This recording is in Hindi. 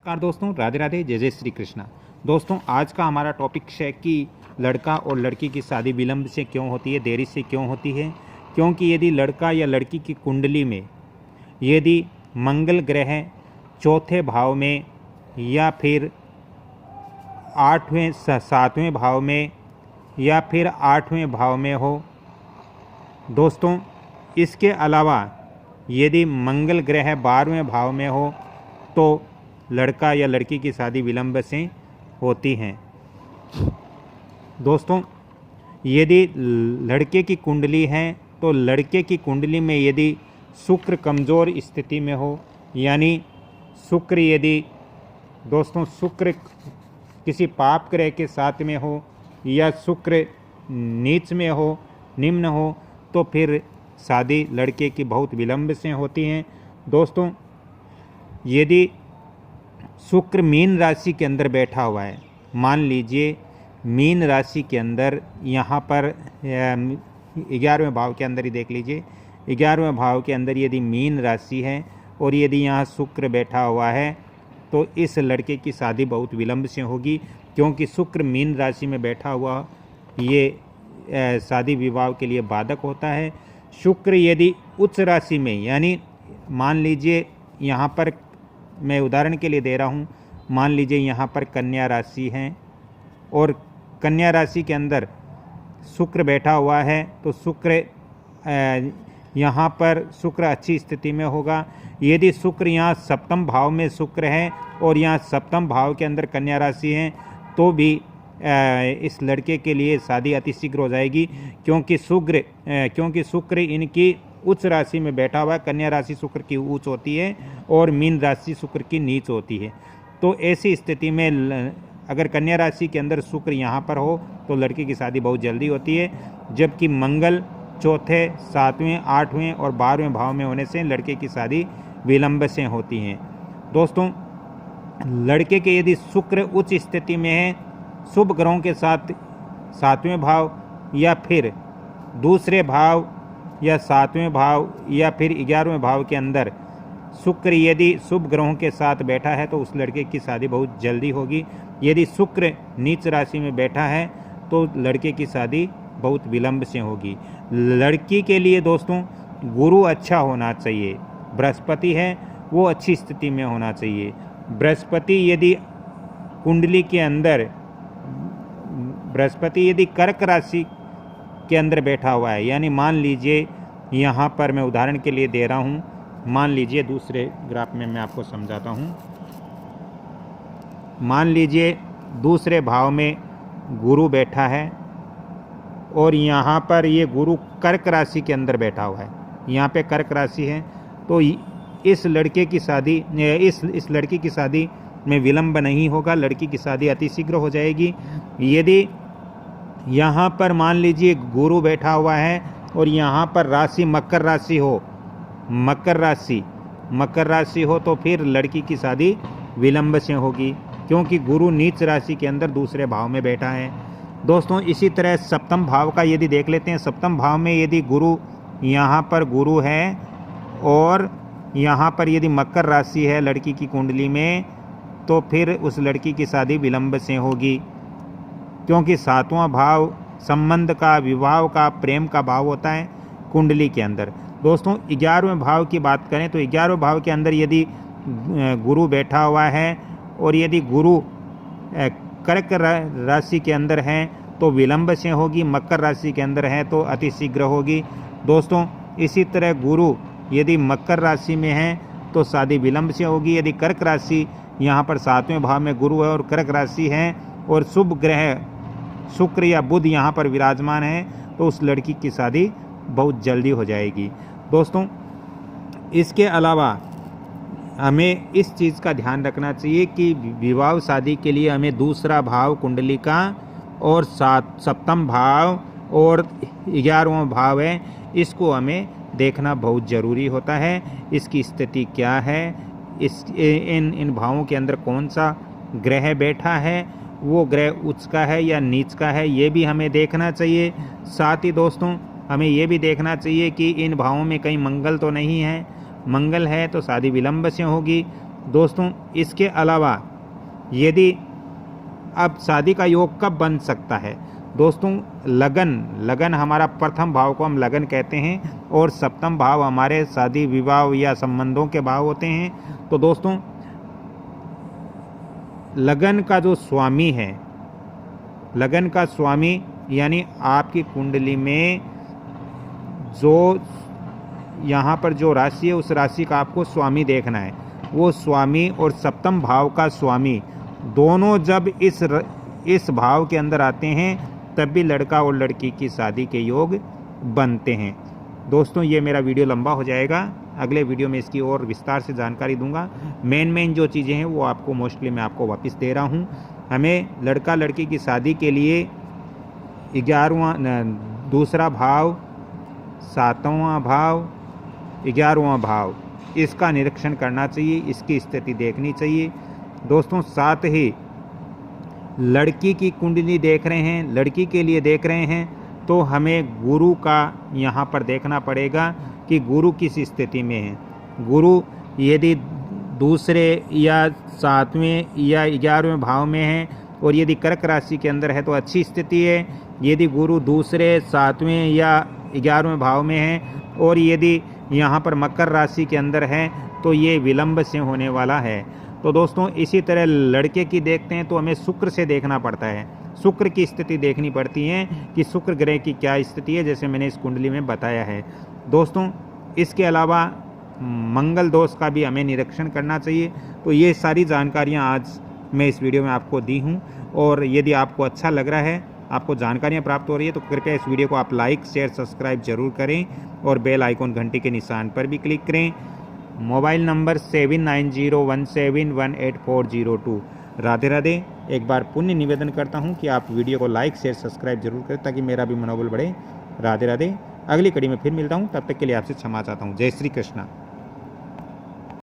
नमस्कार दोस्तों, राधे राधे, जय जय श्री कृष्णा। दोस्तों, आज का हमारा टॉपिक है कि लड़का और लड़की की शादी विलंब से क्यों होती है, देरी से क्यों होती है। क्योंकि यदि लड़का या लड़की की कुंडली में यदि मंगल ग्रह चौथे भाव में या फिर 7वें भाव में या फिर 8वें भाव में हो, दोस्तों इसके अलावा यदि मंगल ग्रह 12वें भाव में हो तो लड़का या लड़की की शादी विलंब से होती हैं। दोस्तों, यदि लड़के की कुंडली है तो लड़के की कुंडली में यदि शुक्र कमज़ोर स्थिति में हो, यानी शुक्र यदि दोस्तों शुक्र किसी पाप ग्रह के साथ में हो या शुक्र नीच में हो, निम्न हो, तो फिर शादी लड़के की बहुत विलंब से होती हैं। दोस्तों, यदि शुक्र मीन राशि के अंदर बैठा हुआ है, मान लीजिए मीन राशि के अंदर यहाँ पर 11वें भाव के अंदर ही देख लीजिए, 11वें भाव के अंदर यदि मीन राशि है और यदि यहाँ शुक्र बैठा हुआ है तो इस लड़के की शादी बहुत विलंब से होगी। क्योंकि शुक्र मीन राशि में बैठा हुआ ये शादी विवाह के लिए बाधक होता है। शुक्र यदि उच्च राशि में, यानी मान लीजिए यहाँ पर मैं उदाहरण के लिए दे रहा हूँ, मान लीजिए यहाँ पर कन्या राशि है और कन्या राशि के अंदर शुक्र बैठा हुआ है तो शुक्र यहाँ पर शुक्र अच्छी स्थिति में होगा। यदि शुक्र यहाँ सप्तम भाव में शुक्र है और यहाँ सप्तम भाव के अंदर कन्या राशि है तो भी इस लड़के के लिए शादी अतिशीघ्र हो जाएगी। क्योंकि शुक्र इनकी उच्च राशि में बैठा हुआ है, कन्या राशि शुक्र की उच्च होती है और मीन राशि शुक्र की नीच होती है। तो ऐसी स्थिति में अगर कन्या राशि के अंदर शुक्र यहाँ पर हो तो लड़की की शादी बहुत जल्दी होती है, जबकि मंगल चौथे, 7वें, 8वें और 12वें भाव में होने से लड़के की शादी विलंब से होती हैं। दोस्तों, लड़के के यदि शुक्र उच्च स्थिति में है, शुभ ग्रहों के साथ 7वें भाव या फिर दूसरे भाव या 7वें भाव या फिर 11वें भाव के अंदर शुक्र यदि शुभ ग्रहों के साथ बैठा है तो उस लड़के की शादी बहुत जल्दी होगी। यदि शुक्र नीच राशि में बैठा है तो लड़के की शादी बहुत विलंब से होगी। लड़की के लिए दोस्तों गुरु अच्छा होना चाहिए, बृहस्पति है वो अच्छी स्थिति में होना चाहिए। बृहस्पति यदि कुंडली के अंदर बृहस्पति यदि कर्क राशि के अंदर बैठा हुआ है, यानी मान लीजिए यहाँ पर मैं उदाहरण के लिए दे रहा हूँ, मान लीजिए दूसरे ग्राफ में मैं आपको समझाता हूँ। मान लीजिए दूसरे भाव में गुरु बैठा है और यहाँ पर ये गुरु कर्क राशि के अंदर बैठा हुआ है, यहाँ पे कर्क राशि है तो इस लड़के की शादी इस लड़की की शादी में विलंब नहीं होगा, लड़की की शादी अतिशीघ्र हो जाएगी। यदि यहाँ पर मान लीजिए गुरु बैठा हुआ है और यहाँ पर राशि मकर राशि हो, मकर राशि हो तो फिर लड़की की शादी विलंब से होगी, क्योंकि गुरु नीच राशि के अंदर दूसरे भाव में बैठा है। दोस्तों, इसी तरह सप्तम भाव का यदि देख लेते हैं, सप्तम भाव में यदि गुरु यहाँ पर गुरु है और यहाँ पर यदि मकर राशि है लड़की की कुंडली में तो फिर उस लड़की की शादी विलंब से होगी। क्योंकि 7वां भाव संबंध का, विवाह का, प्रेम का भाव होता है कुंडली के अंदर। दोस्तों, 11वें भाव की बात करें तो 11वें भाव के अंदर यदि गुरु बैठा हुआ है और यदि गुरु कर्क राशि के अंदर है तो विलंब से होगी, मकर राशि के अंदर है तो अतिशीघ्र होगी। दोस्तों, इसी तरह गुरु यदि मकर राशि में है तो शादी विलंब से होगी। यदि कर्क राशि यहाँ पर 7वें भाव में गुरु है और कर्क राशि है और शुभ ग्रह शुक्र या बुध यहाँ पर विराजमान है तो उस लड़की की शादी बहुत जल्दी हो जाएगी। दोस्तों, इसके अलावा हमें इस चीज़ का ध्यान रखना चाहिए कि विवाह शादी के लिए हमें दूसरा भाव कुंडली का और सप्तम भाव और 11वां भाव है, इसको हमें देखना बहुत ज़रूरी होता है। इसकी स्थिति क्या है, इन भावों के अंदर कौन सा ग्रह बैठा है, वो ग्रह उच्च का है या नीच का है, ये भी हमें देखना चाहिए। साथ ही दोस्तों, हमें ये भी देखना चाहिए कि इन भावों में कहीं मंगल तो नहीं है। मंगल है तो शादी विलंब से होगी दोस्तों इसके अलावा यदि अब शादी का योग कब बन सकता है? दोस्तों लगन हमारा प्रथम भाव को हम लगन कहते हैं और सप्तम भाव हमारे शादी विवाह या संबंधों के भाव होते हैं। तो दोस्तों लगन का जो स्वामी है, लगन का स्वामी यानी आपकी कुंडली में जो यहाँ पर जो राशि है उस राशि का आपको स्वामी देखना है। वो स्वामी और सप्तम भाव का स्वामी दोनों जब इस भाव के अंदर आते हैं तब भी लड़का और लड़की की शादी के योग बनते हैं। दोस्तों ये मेरा वीडियो लंबा हो जाएगा, अगले वीडियो में इसकी और विस्तार से जानकारी दूंगा। मेन जो चीज़ें हैं वो आपको मोस्टली मैं आपको वापस दे रहा हूं। हमें लड़का लड़की की शादी के लिए 11वां दूसरा भाव, 7वां भाव, 11वां भाव इसका निरीक्षण करना चाहिए, इसकी स्थिति देखनी चाहिए। दोस्तों साथ ही लड़की की कुंडली देख रहे हैं, लड़की के लिए देख रहे हैं तो हमें गुरु का यहाँ पर देखना पड़ेगा कि गुरु किस स्थिति में है। गुरु यदि दूसरे या 7वें या 11वें भाव में है और यदि कर्क राशि के अंदर है तो अच्छी स्थिति है। यदि गुरु दूसरे 7वें या 11वें भाव में है और यदि यहाँ पर मकर राशि के अंदर है तो ये विलंब से होने वाला है। तो दोस्तों इसी तरह लड़के की देखते हैं तो हमें शुक्र से देखना पड़ता है, शुक्र की स्थिति देखनी पड़ती है कि शुक्र ग्रह की क्या स्थिति है, जैसे मैंने इस कुंडली में बताया है। दोस्तों इसके अलावा मंगल दोष का भी हमें निरीक्षण करना चाहिए। तो ये सारी जानकारियाँ आज मैं इस वीडियो में आपको दी हूँ और यदि आपको अच्छा लग रहा है, आपको जानकारियाँ प्राप्त हो रही है तो कृपया इस वीडियो को आप लाइक शेयर सब्सक्राइब जरूर करें और बेल आइकॉन घंटी के निशान पर भी क्लिक करें। Mobile number 7901718402। राधे राधे। एक बार पुण्य निवेदन करता हूं कि आप वीडियो को लाइक शेयर सब्सक्राइब जरूर करें ताकि मेरा भी मनोबल बढ़े। राधे राधे। अगली कड़ी में फिर मिलता हूं, तब तक के लिए आपसे क्षमा चाहता हूं। जय श्री कृष्णा।